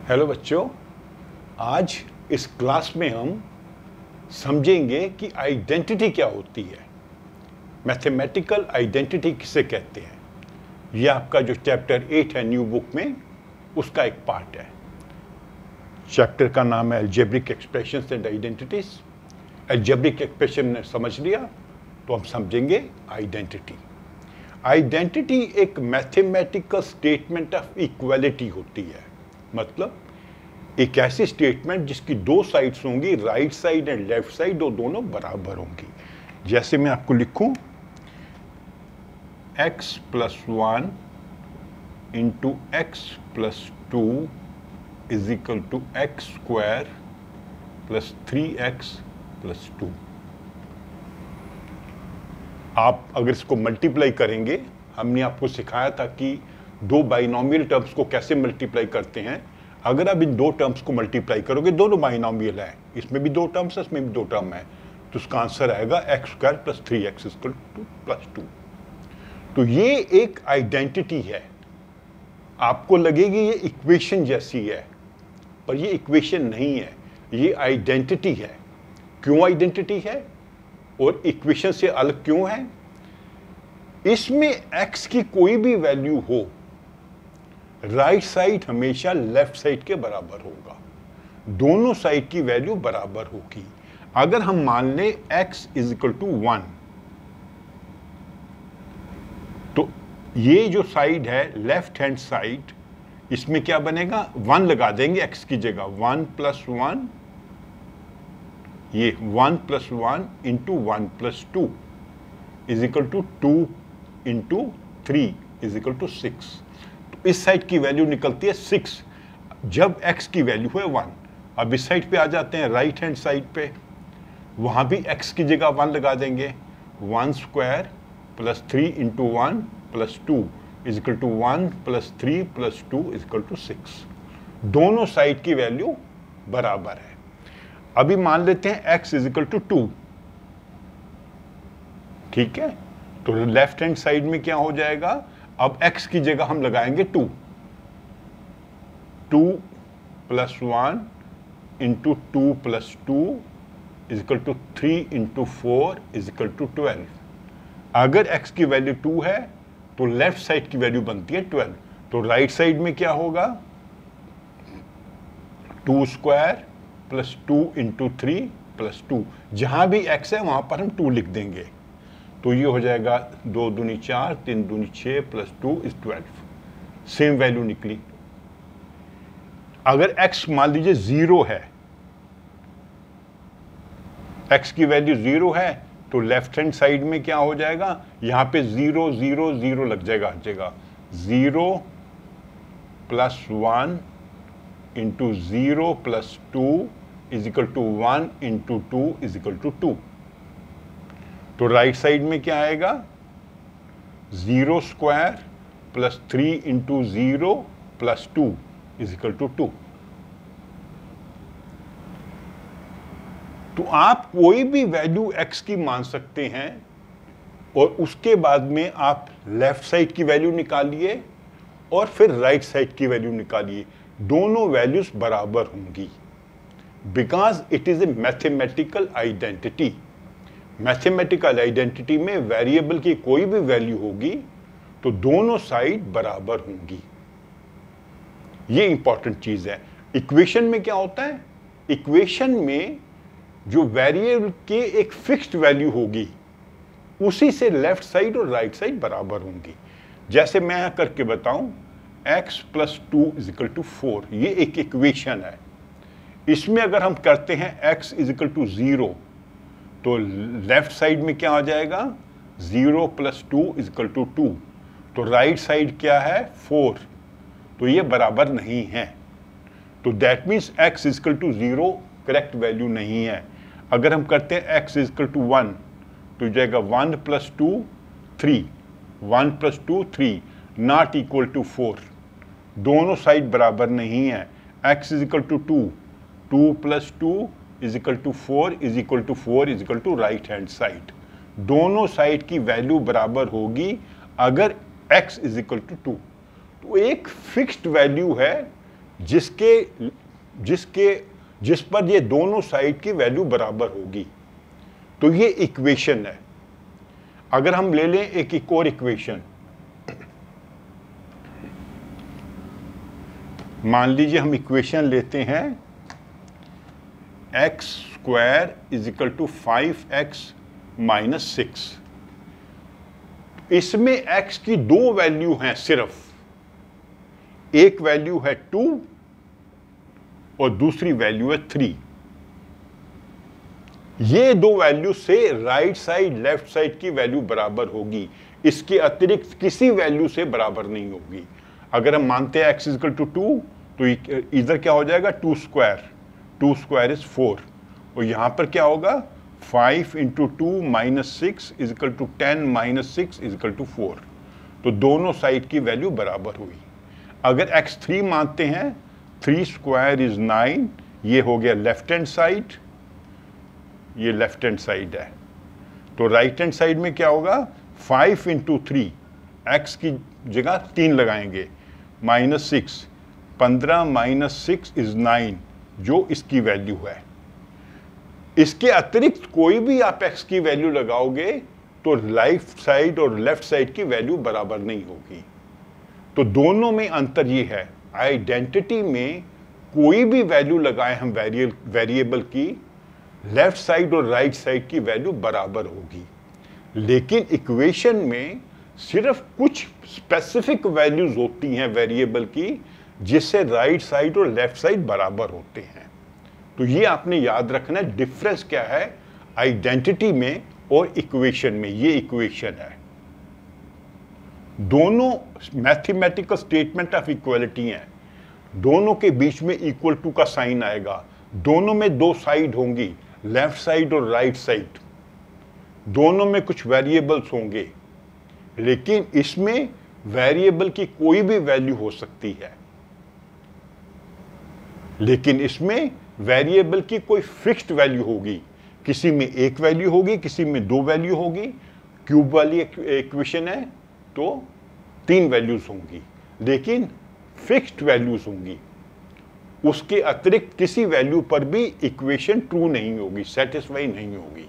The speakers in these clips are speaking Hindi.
हेलो बच्चों, आज इस क्लास में हम समझेंगे कि आइडेंटिटी क्या होती है। मैथमेटिकल आइडेंटिटी किसे कहते हैं। ये आपका जो चैप्टर 8 है न्यू बुक में, उसका एक पार्ट है। चैप्टर का नाम है algebraic expressions and identities. Algebraic expression ने समझ लिया तो हम समझेंगे आइडेंटिटी। आइडेंटिटी एक मैथमेटिकल स्टेटमेंट ऑफ इक्वालिटी होती है। मतलब एक ऐसी स्टेटमेंट जिसकी दो साइड्स होंगी, right side and left side, और दोनों बराबर होंगी। जैसे मैं आपको लिखूं x + 1 × x + 2 = x² + 3x + 2। आप अगर इसको मल्टीप्लाई करेंगे, हमने आपको सिखाया था कि दो बाइनोमियल टर्म्स को कैसे मल्टीप्लाई करते हैं। अगर आप इन दो टर्म्स को मल्टीप्लाई करोगे, दोनों बाइनोमियल है, इसमें भी दो टर्म्स है, इसमें भी दो टर्म है, तो उसका आंसर आएगा x² + 3x = +2। तो ये एक आइडेंटिटी है। आपको लगेगी ये इक्वेशन जैसी है, पर ये इक्वेशन नहीं है, ये आइडेंटिटी है। क्यों आइडेंटिटी है और इक्वेशन से अलग क्यों है? इसमें x की कोई भी वैल्यू हो, राइट साइड हमेशा लेफ्ट साइड के बराबर होगा। दोनों साइड की वैल्यू बराबर होगी। अगर हम मान लें x = 1, तो ये जो साइड है लेफ्ट हैंड साइड, इसमें क्या बनेगा? 1 लगा देंगे x की जगह। 1 + 1, ये 1 + 1 × 1 + 2 = 2 × 3 = 6। तो इस साइड की वैल्यू निकलती है 6 जब x की वैल्यू है 1। अब इस साइड पे आ जाते हैं, राइट हैंड साइड पे, वहां भी x की जगह 1 लगा देंगे। 1² + 3 × 1 + 2 = 1 + 3 + 2 = 6। दोनों साइड की वैल्यू बराबर है। अभी मान लेते हैं x = 2। ठीक है, तो लेफ्ट हैंड साइड में क्या हो जाएगा? अब x की जगह हम लगाएंगे 2। 2 + 1 × 2 + 2 = 3 × 4 = 12। अगर x की वैल्यू 2 है तो लेफ्ट साइड की वैल्यू बनती है 12। तो राइट साइड में क्या होगा? 2² + 2 × 3 + 2। जहां भी x है वहां पर हम 2 लिख देंगे। तो ये हो जाएगा 2 दूनी 4, 3 दूनी 6 + 2 = 12। सेम वैल्यू निकली। अगर x मान लीजिए 0 है, x की वैल्यू 0 है, तो लेफ्ट हैंड साइड में क्या हो जाएगा? यहां पे 0 0 0 लग जाएगा हर जगह। 0 + 1 × 0 + 2 = 1 × 2 = 2। तो राइट साइड में क्या आएगा? 0² + 3 × 0 + 2 = 2। तो आप कोई भी वैल्यू x की मान सकते हैं और उसके बाद में आप लेफ्ट साइड की वैल्यू निकालिए और फिर राइट साइड की वैल्यू निकालिए। दोनों वैल्यूज बराबर होंगी, because it is a mathematical identity. Mathematical identity में वेरिएबल की कोई भी वैल्यू होगी तो दोनों साइड बराबर होंगी। ये इंपॉर्टेंट चीज है। इक्वेशन में क्या होता है? इक्वेशन में जो वेरिएबल के एक फिक्स्ड वैल्यू होगी, उसी से लेफ्ट साइड और राइट साइड बराबर होंगी। जैसे मैं यहां करके बताऊं, x + 2 = 4, ये एक इक्वेशन है। इसमें अगर हम करते हैं x = 0, तो लेफ्ट साइड में क्या आ जाएगा? 0 + 2 = 2। तो राइट साइड क्या है? 4। तो ये बराबर नहीं है। तो that means x = 0 correct value नहीं है। अगर हम करते हैं x = 1, तो जाएगा 1 + 2 3, 1 + 2 3, नॉट इक्वल टू 4। दोनों साइड बराबर नहीं है। x = 2, 2 + 2 = 4 = right hand side. दोनों साइड की वैल्यू बराबर होगी अगर x = 2। तो एक फिक्स्ड वैल्यू है जिसके जिसके जिस पर ये दोनों साइड की वैल्यू बराबर होगी। तो ये इक्वेशन है। अगर हम ले लें एक और इक्वेशन, मान लीजिए हम इक्वेशन लेते हैं x square is equal to 5x minus 6। इसमें x की दो वैल्यू हैं सिर्फ, एक वैल्यू है 2 और दूसरी वैल्यू है 3। ये दो वैल्यू से राइट साइड लेफ्ट साइड की वैल्यू बराबर होगी, इसके अतिरिक्त किसी वैल्यू से बराबर नहीं होगी। अगर हम मानते हैं x इज इक्वल टू 2 तो इधर क्या हो जाएगा 2 स्क्वायर इज 4, और यहां पर क्या होगा 5 into 2 minus 6 is equal to 10 minus 6 is equal to 4। तो दोनों साइड की वैल्यू बराबर हुई। अगर x 3 मानते हैं, 3 स्क्वायर इज 9, ये हो गया लेफ्ट हैंड साइड, ये लेफ्ट हैंड साइड है। तो राइट हैंड साइड में क्या होगा 5 इंटू 3, x की जगह 3 लगाएंगे, माइनस 6, 15 माइनस 6 इज 9, जो इसकी वैल्यू है। इसके अतिरिक्त कोई भी आप x की वैल्यू लगाओगे तो राइट साइड और लेफ्ट साइड की वैल्यू बराबर नहीं होगी। तो दोनों में अंतर ये है, आइडेंटिटी में कोई भी वैल्यू लगाए हम वेरिएबल की, लेफ्ट साइड और राइट साइड की वैल्यू बराबर होगी। लेकिन इक्वेशन में सिर्फ कुछ स्पेसिफिक वैल्यूज होती हैं वेरिएबल की, जिससे राइट साइड और लेफ्ट साइड बराबर होते हैं। तो ये आपने याद रखना है, डिफरेंस क्या है आइडेंटिटी में और इक्वेशन में। ये इक्वेशन है, दोनों मैथमेटिकल स्टेटमेंट ऑफ इक्वलिटी हैं, दोनों के बीच में इक्वल टू का साइन आएगा, दोनों में दो साइड होंगी, लेफ्ट साइड और राइट साइड, दोनों में कुछ वेरिएबल्स होंगे, लेकिन इसमें वेरिएबल की कोई भी वैल्यू हो सकती है, लेकिन इसमें वेरिएबल की कोई फिक्स्ड वैल्यू होगी। किसी में एक वैल्यू होगी, किसी में दो वैल्यू होगी। क्यूब वाली इक्वेशन है तो 3 वैल्यूज होंगी, लेकिन फिक्स्ड वैल्यूज होंगी। उसके अतिरिक्त किसी वैल्यू पर भी इक्वेशन ट्रू नहीं होगी, सेटिस्फाई नहीं होगी।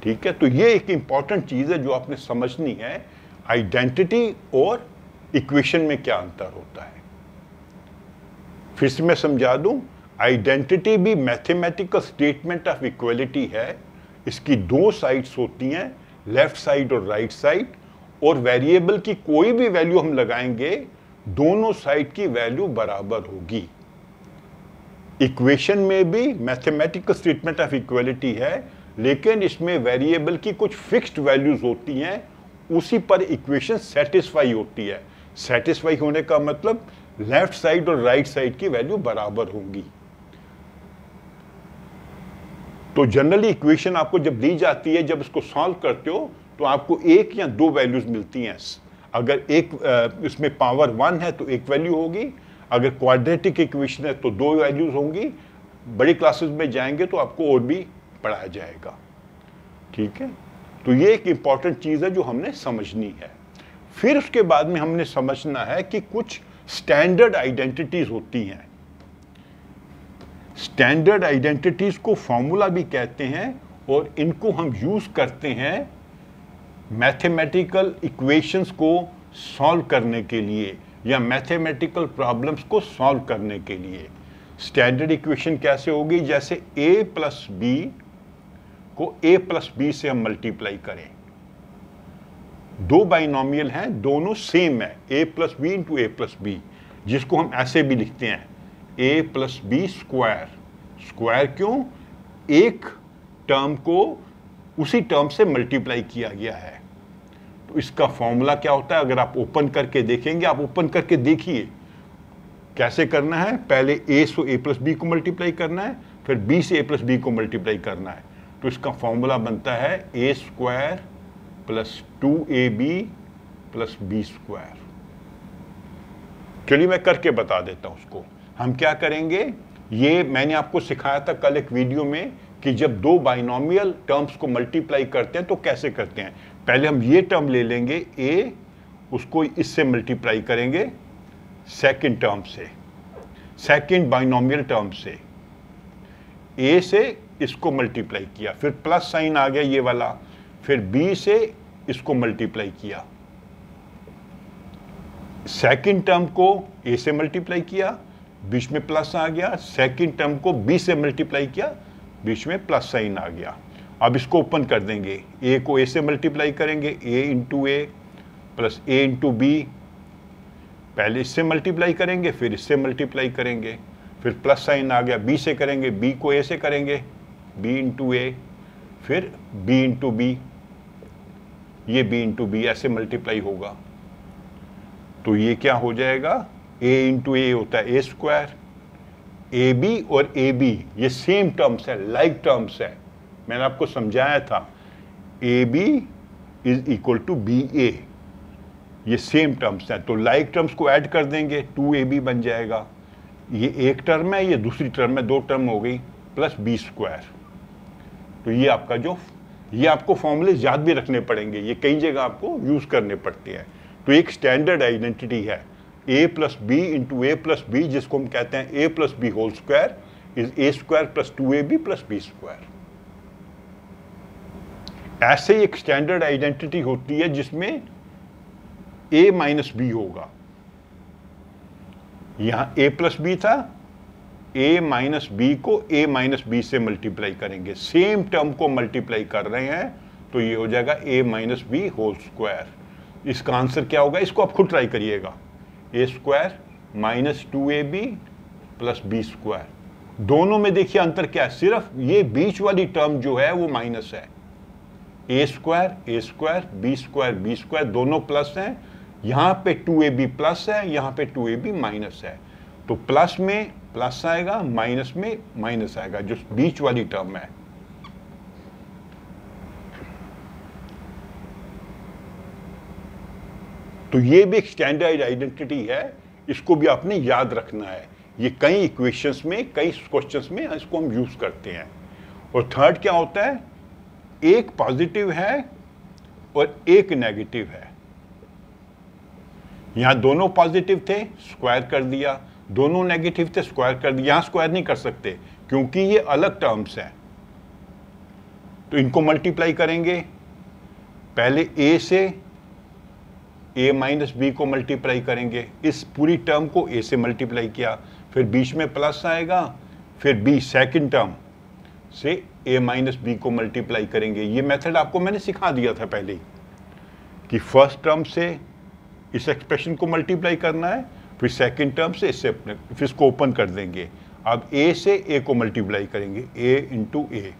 ठीक है, तो ये एक इंपॉर्टेंट चीज है जो आपने समझनी है, आइडेंटिटी और इक्वेशन में क्या अंतर होता है। फिर से मैं समझा दूं, आइडेंटिटी भी मैथमेटिकल स्टेटमेंट ऑफ इक्वलिटी है। इसकी दो साइड्स होती हैं, लेफ्ट साइड और राइट साइड, और वेरिएबल की कोई भी वैल्यू हम लगाएंगे, दोनों साइड की वैल्यू बराबर होगी। इक्वेशन में भी मैथमेटिकल स्टेटमेंट ऑफ इक्वलिटी है, लेकिन इसमें वेरिएबल की कुछ फिक्स्ड वैल्यूज होती हैं, उसी पर इक्वेशन सेटिस्फाई होती है। सेटिस्फाई होने का मतलब लेफ्ट साइड और राइट साइड की वैल्यू बराबर होंगी। तो जनरली इक्वेशन आपको जब दी जाती है, जब इसको सॉल्व करते हो तो आपको एक या दो वैल्यूज मिलती हैं। अगर एक इसमें पावर 1 है तो एक वैल्यू होगी, अगर क्वाड्रेटिक इक्वेशन है तो 2 वैल्यूज होंगी। बड़ी क्लासेस में जाएंगे तो आपको और भी पढ़ाया जाएगा। ठीक है, तो ये एक इंपॉर्टेंट चीज है जो हमने समझनी है। फिर उसके बाद में हमने समझना है कि कुछ स्टैंडर्ड आइडेंटिटीज होती हैं। स्टैंडर्ड आइडेंटिटीज को फॉर्मूला भी कहते हैं, और इनको हम यूज करते हैं मैथमेटिकल इक्वेशंस को सॉल्व करने के लिए या मैथमेटिकल प्रॉब्लम्स को सॉल्व करने के लिए। स्टैंडर्ड इक्वेशन कैसे होगी, जैसे a प्लस बी को a प्लस बी से हम मल्टीप्लाई करें। दो बाइनोमियल हैं, दोनों सेम है, a plus B into A plus B, जिसको हम ऐसे भी लिखते हैं a plus B square. Square क्यों, एक टर्म को उसी टर्म से मल्टीप्लाई किया गया है। तो इसका फॉर्मूला क्या होता है, अगर आप ओपन करके देखेंगे, आप ओपन करके देखिए कैसे करना है। पहले a से a प्लस बी को मल्टीप्लाई करना है, फिर b से a प्लस बी को मल्टीप्लाई करना है। तो इसका फॉर्मूला बनता है a square plus 2ab plus B square. चलिए मैं करके बता देता हूं उसको। हम क्या करेंगे, ये मैंने आपको सिखाया था कल एक वीडियो में कि जब दो बाइनोमियल टर्म्स को मल्टीप्लाई करते हैं तो कैसे करते हैं। पहले हम ये टर्म ले लेंगे a, उसको इससे मल्टीप्लाई करेंगे सेकंड टर्म से, सेकंड बाइनोमियल टर्म से, ए से इसको मल्टीप्लाई किया, फिर प्लस साइन आ गया ये वाला, फिर बी से इसको मल्टीप्लाई किया, सेकंड टर्म को ए से मल्टीप्लाई किया, बीच में प्लस आ गया, सेकंड टर्म को बी से मल्टीप्लाई किया, बीच में प्लस साइन आ गया। अब इसको ओपन कर देंगे, ए को ए से मल्टीप्लाई करेंगे, ए इंटू ए प्लस ए इंटू बी, पहले इससे मल्टीप्लाई करेंगे फिर इससे मल्टीप्लाई करेंगे, फिर प्लस साइन आ गया, बी से करेंगे, बी को ए से करेंगे, बी इंटू ए, फिर बी इंटू बी, ये बी इंटू बी ऐसे मल्टीप्लाई होगा। तो ये क्या हो जाएगा, ए इंटू ए होता है ए स्क्वायर, ए बी और ए बी ये सेम टर्म्स है, लाइक टर्म्स है, मैंने आपको समझाया था, A B is equal to B A, ये सेम टर्म्स हैं। तो लाइक टर्म्स को ऐड कर देंगे, 2ab बन जाएगा, ये एक टर्म है, ये दूसरी टर्म है, दो टर्म हो गई, प्लस बी स्क्वायर। तो ये आपका जो, ये आपको फॉर्मूले याद भी रखने पड़ेंगे, ये कई जगह आपको यूज करने पड़ते हैं। तो एक स्टैंडर्ड आइडेंटिटी है a plus B into A plus B, जिसको हम कहते हैं a plus b whole square is a square plus 2ab plus B square. ऐसे ही एक स्टैंडर्ड आइडेंटिटी होती है जिसमें a माइनस बी होगा, यहां a प्लस बी था, a माइनस बी को a माइनस बी से मल्टीप्लाई करेंगे, सेम टर्म को मल्टीप्लाई कर रहे हैं, तो ये हो जाएगा a minus B whole square. इसका आंसर क्या होगा, इसको आप खुद ट्राई करिएगा, A square minus 2ab plus B square. दोनों में देखिए अंतर क्या है, सिर्फ ये बीच वाली टर्म जो है वो माइनस है, ए स्क्वायर बी स्क्वायर दोनों प्लस हैं, यहां पे 2ab प्लस है, यहां पे 2ab माइनस है, तो प्लस में प्लस आएगा, माइनस में माइनस आएगा, जो बीच वाली टर्म है। तो ये भी एक स्टैंडर्ड आइडेंटिटी है, इसको भी आपने याद रखना है, ये कई इक्वेशंस में, कई क्वेश्चंस में इसको हम यूज करते हैं। और थर्ड क्या होता है, एक पॉजिटिव है और एक नेगेटिव है, यहां दोनों पॉजिटिव थे स्क्वायर कर दिया, दोनों नेगेटिव थे स्क्वायर कर दिया, यहां स्क्वायर नहीं कर सकते क्योंकि ये अलग टर्म्स हैं। तो इनको मल्टीप्लाई करेंगे, पहले ए से a माइनस बी को मल्टीप्लाई करेंगे, इस पूरी टर्म को a से मल्टीप्लाई किया, फिर बीच में प्लस आएगा, फिर b सेकंड टर्म से a माइनस बी को मल्टीप्लाई करेंगे। ये मेथड आपको मैंने सिखा दिया था पहले ही कि फर्स्ट टर्म से इस एक्सप्रेशन को मल्टीप्लाई करना है, फिर सेकंड टर्म से इससे अपने, फिर इसको ओपन कर देंगे। अब a से a को मल्टीप्लाई करेंगे, a इंटू ए,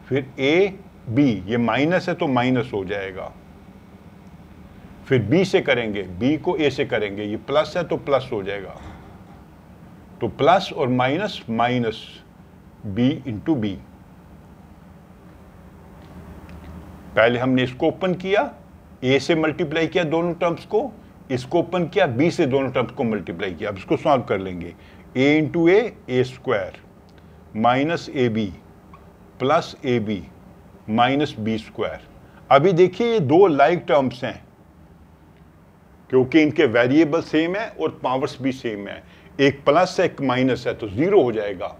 फिर a b, ये माइनस है तो माइनस हो जाएगा, फिर b से करेंगे, b को a से करेंगे, ये प्लस है तो प्लस हो जाएगा, तो प्लस और minus minus, b into b. पहले हमने इसको ओपन किया, a से मल्टीप्लाई किया दोनों टर्म्स को, इसको ओपन किया, b से दोनों टर्म्स को मल्टीप्लाई किया। अब इसको सॉल्व कर लेंगे, a into a square minus a b plus a b minus b square. अभी देखिए ये दो लाइक टर्म्स हैं क्योंकि इनके वेरिएबल सेम है और पावर्स भी सेम है, एक प्लस है एक माइनस है, तो जीरो हो जाएगा,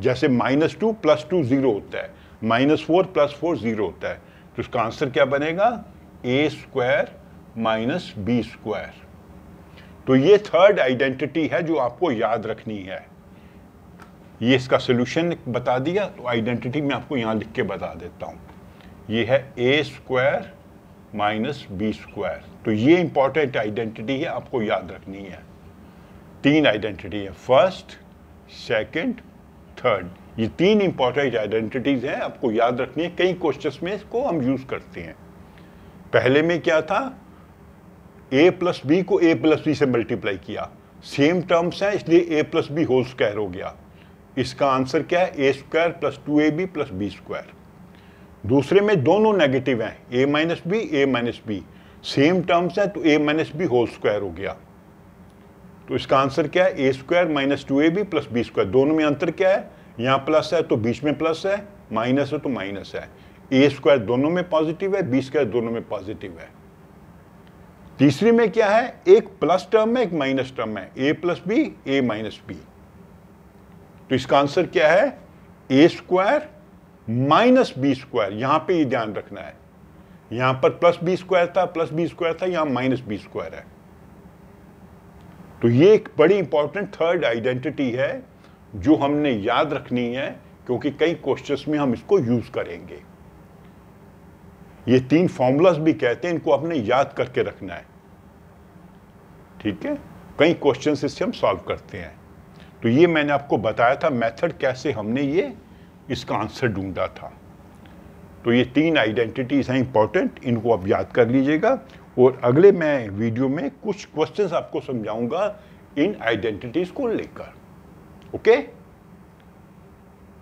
जैसे -2 + 2 जीरो होता है, -4 + 4 जीरो होता है। तो इसका आंसर क्या बनेगा, a square minus b square. तो ये थर्ड आइडेंटिटी है जो आपको याद रखनी है। ये इसका सोल्यूशन बता दिया, तो आइडेंटिटी मैं आपको यहाँ लिख के बता देता हूँ, ये है a square minus b square. तो ये इंपॉर्टेंट आइडेंटिटी है, आपको याद रखनी है। तीन आइडेंटिटी है, फर्स्ट सेकंड थर्ड, ये तीन इंपॉर्टेंट आइडेंटिटीज हैं, आपको याद रखनी है। कई क्वेश्चंस में इसको हम यूज करते हैं। पहले में क्या था, a प्लस बी को a प्लस बी से मल्टीप्लाई किया, सेम टर्म्स हैं इसलिए a plus b whole square हो गया। इसका आंसर क्या है, a square plus 2ab plus B square. दूसरे में दोनों नेगेटिव हैं, a minus b, same terms है तो a minus B whole square हो गया। तो इसका आंसर क्या है, a square minus 2ab plus B square. दोनों में अंतर क्या है, यहाँ प्लस है तो बीच में प्लस है, माइनस है तो माइनस है। a स्क्वायर दोनों में पॉजिटिव है, बी स्क्वायर दोनों में पॉजिटिव है। तीसरी में क्या है, एक प्लस टर्म है एक माइनस टर्म है, ए प्लस बी ए माइनस बी। तो इसका आंसर क्या है, ए स्क्वायर माइनस बी स्क्वायर। यहां पे ये ध्यान रखना है, यहां पर प्लस बी स्क्वायर था, यहां माइनस बी स्क्वायर है। तो ये एक बड़ी इंपॉर्टेंट थर्ड आइडेंटिटी है जो हमने याद रखनी है, क्योंकि कई क्वेश्चंस में हम इसको यूज करेंगे। ये 3 फॉर्मूलाज भी कहते हैं, इनको आपने याद करके रखना है, ठीक है। कई क्वेश्चंस इससे हम सॉल्व करते हैं। तो ये मैंने आपको बताया था मेथड, कैसे हमने ये इसका आंसर ढूंढा था। तो ये 3 आइडेंटिटीज हैं इंपॉर्टेंट, इनको आप याद कर लीजिएगा। और अगले मैं वीडियो में कुछ क्वेश्चंस आपको समझाऊंगा इन आइडेंटिटीज को लेकर। ओके,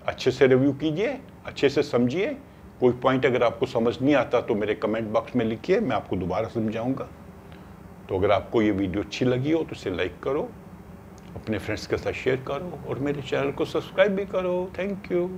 अच्छे से रिव्यू कीजिए, अच्छे से समझिए। कोई पॉइंट अगर आपको समझ नहीं आता तो मेरे कमेंट बॉक्स में लिखिए, मैं आपको दोबारा समझाऊंगा। तो अगर आपको ये वीडियो अच्छी लगी हो तो इसे लाइक करो, अपने फ्रेंड्स के साथ शेयर करो और मेरे चैनल को सब्सक्राइब भी करो। Thank you.